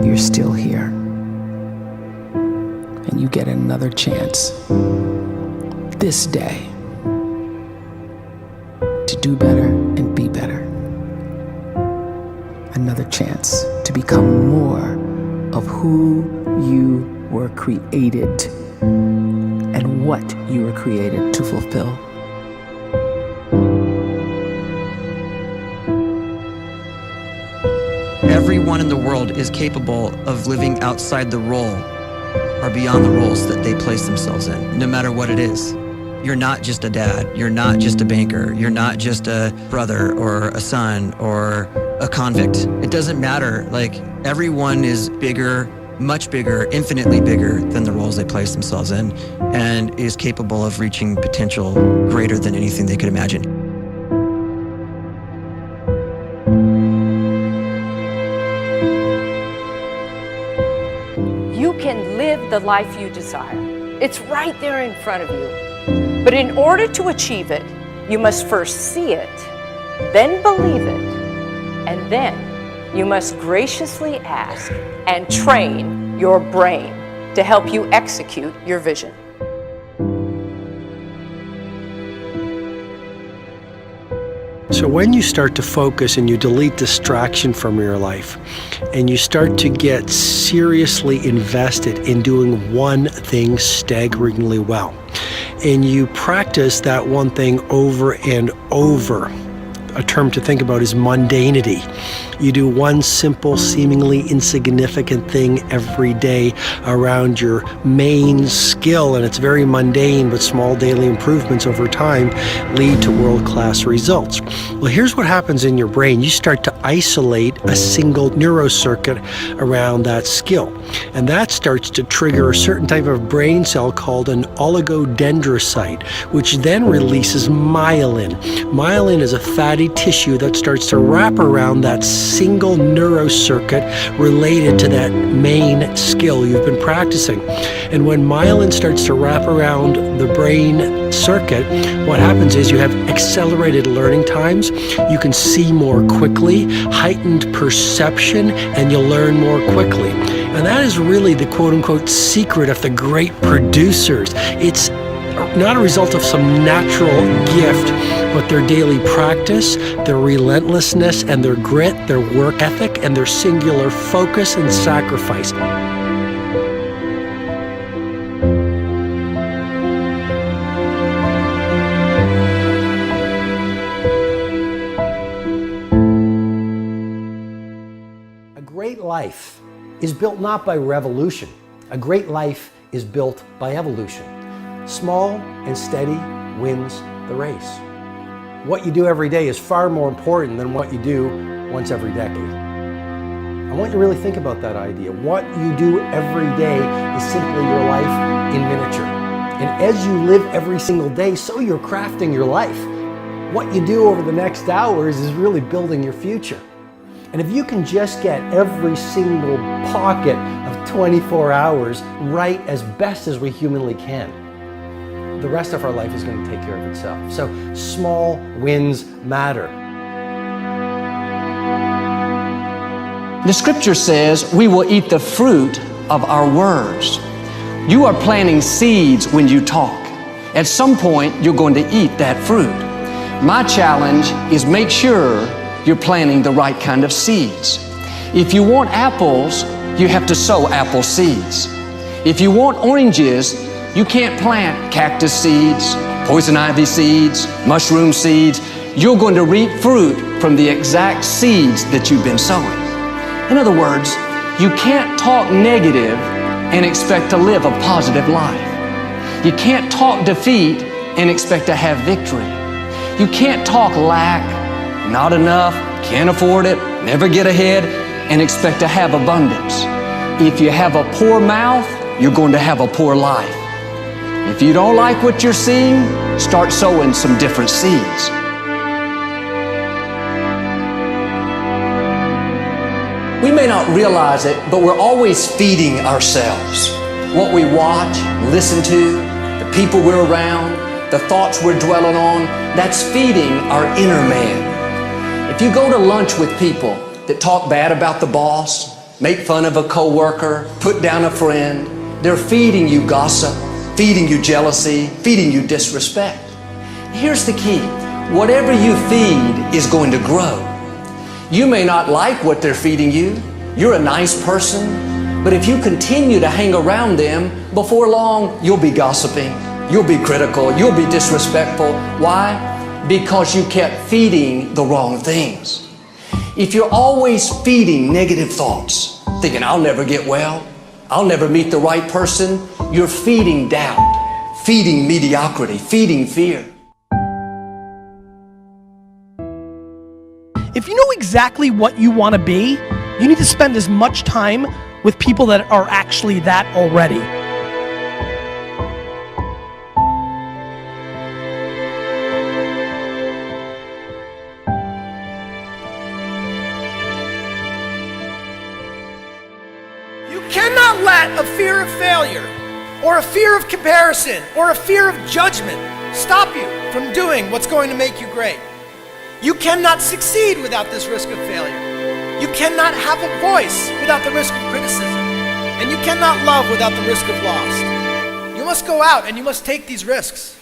you're still here. And you get another chance this day to do better and be better. Another chance to become more of who you were created and what you were created to fulfill. Everyone in the world is capable of living outside the role or beyond the roles that they place themselves in, no matter what it is. You're not just a dad, you're not just a banker, you're not just a brother or a son or a convict. It doesn't matter. Like, everyone is bigger, much bigger, infinitely bigger than the roles they place themselves in, and is capable of reaching potential greater than anything they could imagine. You can live the life you desire. It's right there in front of you. But in order to achieve it, you must first see it, then believe it, and then you must graciously ask and train your brain to help you execute your vision. So when you start to focus and you delete distraction from your life, and you start to get seriously invested in doing one thing staggeringly well, and you practice that one thing over and over, a term to think about is mundanity. You do one simple, seemingly insignificant thing every day around your main skill, and it's very mundane, but small daily improvements over time lead to world-class results. Well, here's what happens in your brain. You start to isolate a single neurocircuit around that skill, and that starts to trigger a certain type of brain cell called an oligodendrocyte, which then releases myelin. Myelin is a fatty tissue that starts to wrap around that single neurocircuit related to that main skill you've been practicing. And when myelin starts to wrap around the brain circuit, what happens is you have accelerated learning times, you can see more quickly, heightened perception, and you'll learn more quickly. And that is really the quote-unquote secret of the great producers. It's not a result of some natural gift, but their daily practice, their relentlessness and their grit, their work ethic, and their singular focus and sacrifice. A great life is built not by revolution. A great life is built by evolution. Small and steady wins the race. What you do every day is far more important than what you do once every decade. I want you to really think about that idea. What you do every day is simply your life in miniature. And as you live every single day, so you're crafting your life. What you do over the next hours is really building your future. And if you can just get every single pocket of 24 hours right as best as we humanly can, the rest of our life is going to take care of itself. So small wins matter. The scripture says we will eat the fruit of our words. You are planting seeds when you talk. At some point, you're going to eat that fruit. My challenge is make sure you're planting the right kind of seeds. If you want apples, you have to sow apple seeds. If you want oranges, you can't plant cactus seeds, poison ivy seeds, mushroom seeds. You're going to reap fruit from the exact seeds that you've been sowing. In other words, you can't talk negative and expect to live a positive life. You can't talk defeat and expect to have victory. You can't talk lack, not enough, can't afford it, never get ahead, and expect to have abundance. If you have a poor mouth, you're going to have a poor life. If you don't like what you're seeing, start sowing some different seeds. We may not realize it, but we're always feeding ourselves. What we watch, listen to, the people we're around, the thoughts we're dwelling on, that's feeding our inner man. If you go to lunch with people that talk bad about the boss, make fun of a coworker, put down a friend. They're feeding you gossip, feeding you jealousy, feeding you disrespect. Here's the key. Whatever you feed is going to grow. You may not like what they're feeding you. You're a nice person, but if you continue to hang around them, before long, you'll be gossiping, you'll be critical, you'll be disrespectful. Why? Because you kept feeding the wrong things. If you're always feeding negative thoughts, thinking, I'll never get well, I'll never meet the right person, you're feeding doubt, feeding mediocrity, feeding fear. If you know exactly what you want to be, you need to spend as much time with people that are actually that already. You cannot let a fear of failure, or a fear of comparison, or a fear of judgment stop you from doing what's going to make you great. You cannot succeed without this risk of failure. You cannot have a voice without the risk of criticism. And you cannot love without the risk of loss. You must go out and you must take these risks.